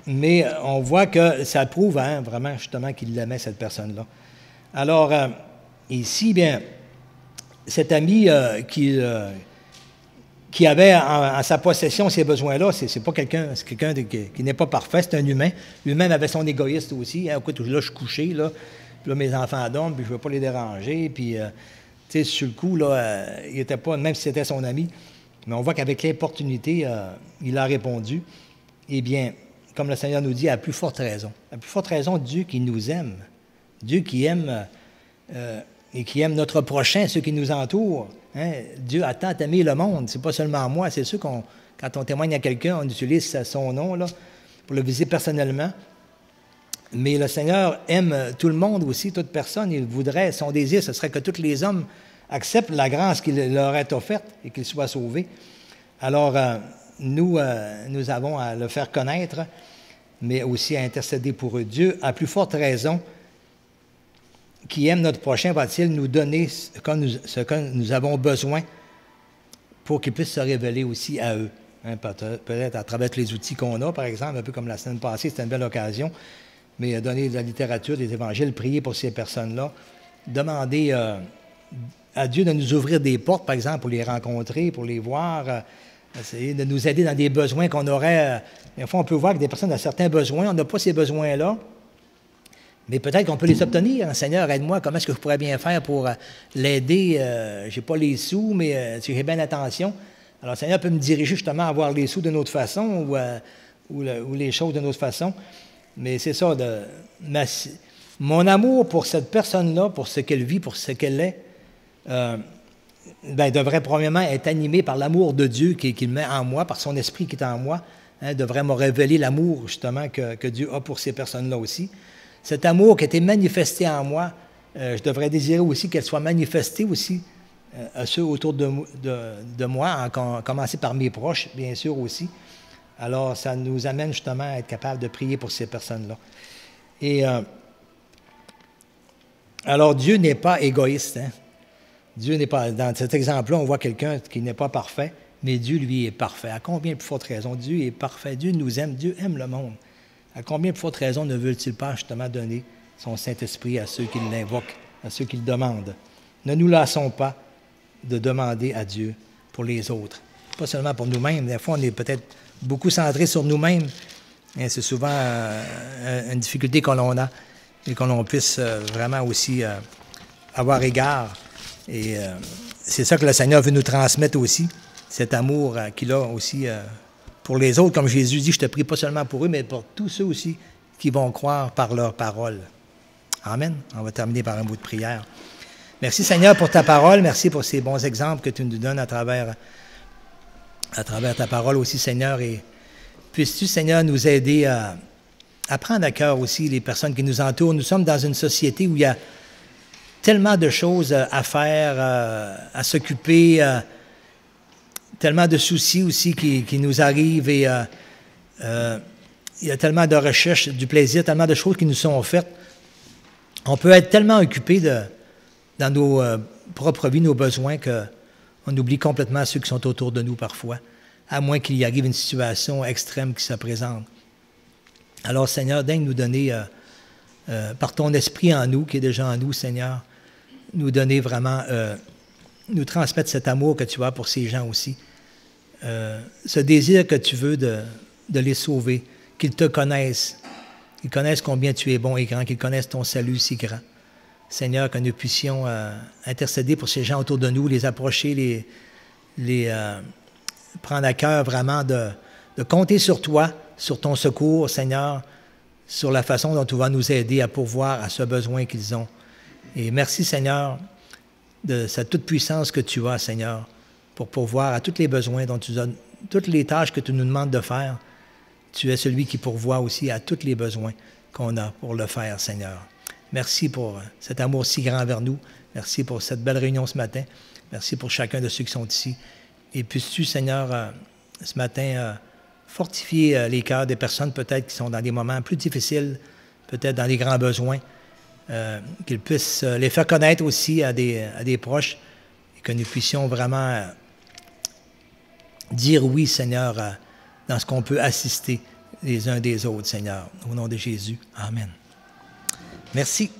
Mais on voit que ça prouve vraiment justement qu'il aimait cette personne-là. Alors, ici, bien, cet ami qui avait en sa possession ces besoins-là, c'est pas quelqu'un qui n'est pas parfait, c'est un humain. Lui-même avait son égoïste aussi. Écoute, là, je suis couché, là mes enfants dorment, puis je ne veux pas les déranger. Puis, tu sais, sur le coup, là, il n'était pas, même si c'était son ami, mais on voit qu'avec l'importunité, il a répondu. Eh bien, comme le Seigneur nous dit, à plus forte raison. À plus forte raison, Dieu qui nous aime. Dieu qui aime et qui aime notre prochain, ceux qui nous entourent. Dieu a tant aimé le monde. C'est pas seulement moi. C'est sûr quand on témoigne à quelqu'un, on utilise son nom là, pour le viser personnellement. Mais le Seigneur aime tout le monde aussi, toute personne. Il voudrait, son désir, ce serait que tous les hommes acceptent la grâce qu'il leur est offerte et qu'ils soient sauvés. Alors, nous avons à le faire connaître, mais aussi à intercéder pour eux. Dieu, à plus forte raison, qui aime notre prochain, va-t-il nous donner ce que nous avons besoin pour qu'ils puissent se révéler aussi à eux. Peut-être à travers les outils qu'on a, par exemple, un peu comme la semaine passée, c'était une belle occasion, mais donner de la littérature, des évangiles, prier pour ces personnes-là, demander à Dieu de nous ouvrir des portes, par exemple, pour les rencontrer, pour les voir, essayer de nous aider dans des besoins qu'on aurait. Des fois, on peut voir que des personnes ont certains besoins, on n'a pas ces besoins-là, mais peut-être qu'on peut les obtenir. Seigneur, aide-moi, comment est-ce que je pourrais bien faire pour l'aider? Je n'ai pas les sous, mais j'ai bien attention. Alors, le Seigneur peut me diriger justement à avoir les sous d'une autre façon ou les choses d'une autre façon. Mais c'est ça, mon amour pour cette personne-là, pour ce qu'elle vit, pour ce qu'elle est, devrait premièrement être animé par l'amour de Dieu qu'il met en moi, par son esprit qui est en moi, devrait me révéler l'amour justement que Dieu a pour ces personnes-là aussi. Cet amour qui a été manifesté en moi, je devrais désirer aussi qu'elle soit manifestée aussi à ceux autour de moi, à commencer par mes proches, bien sûr aussi. Alors, ça nous amène justement à être capable de prier pour ces personnes-là. Et alors, Dieu n'est pas égoïste. Dieu n'est pas. Dans cet exemple-là, on voit quelqu'un qui n'est pas parfait, mais Dieu, lui, est parfait. À combien plus forte raison? Dieu est parfait. Dieu nous aime. Dieu aime le monde. À combien plus forte raison ne veut-il pas justement donner son Saint-Esprit à ceux qui l'invoquent, à ceux qui le demandent? Ne nous lassons pas de demander à Dieu pour les autres. Pas seulement pour nous-mêmes. Des fois, on est peut-être beaucoup centré sur nous-mêmes. Et c'est souvent une difficulté que l'on a et que l'on puisse vraiment aussi avoir égard. Et c'est ça que le Seigneur veut nous transmettre aussi, cet amour qu'il a aussi pour les autres. Comme Jésus dit, je te prie pas seulement pour eux, mais pour tous ceux aussi qui vont croire par leur parole. Amen. On va terminer par un mot de prière. Merci Seigneur pour ta parole. Merci pour ces bons exemples que tu nous donnes à travers ta parole aussi, Seigneur. Et puisses-tu, Seigneur, nous aider à prendre à cœur aussi les personnes qui nous entourent. Nous sommes dans une société où il y a tellement de choses à faire, à s'occuper, tellement de soucis aussi qui nous arrivent et il y a tellement de recherches, du plaisir, tellement de choses qui nous sont offertes. On peut être tellement occupé dans nos propres vies, nos besoins, qu'on oublie complètement ceux qui sont autour de nous parfois, à moins qu'il y arrive une situation extrême qui se présente. Alors, Seigneur, daigne nous donner, par ton esprit en nous, qui est déjà en nous, Seigneur, nous donner vraiment, nous transmettre cet amour que tu as pour ces gens aussi, ce désir que tu veux de les sauver, qu'ils te connaissent, qu'ils connaissent combien tu es bon et grand, qu'ils connaissent ton salut si grand. Seigneur, que nous puissions intercéder pour ces gens autour de nous, les approcher, les prendre à cœur vraiment de compter sur toi, sur ton secours, Seigneur, sur la façon dont tu vas nous aider à pourvoir à ce besoin qu'ils ont. Et merci, Seigneur, de cette toute-puissance que tu as, Seigneur, pour pourvoir à tous les besoins dont tu as, toutes les tâches que tu nous demandes de faire. Tu es celui qui pourvoit aussi à tous les besoins qu'on a pour le faire, Seigneur. Merci pour cet amour si grand vers nous. Merci pour cette belle réunion ce matin. Merci pour chacun de ceux qui sont ici. Et puisses-tu, Seigneur, ce matin, fortifier les cœurs des personnes peut-être qui sont dans des moments plus difficiles, peut-être dans les grands besoins, qu'ils puissent les faire connaître aussi à des proches et que nous puissions vraiment dire oui, Seigneur, dans ce qu'on peut assister les uns des autres, Seigneur. Au nom de Jésus. Amen. Merci.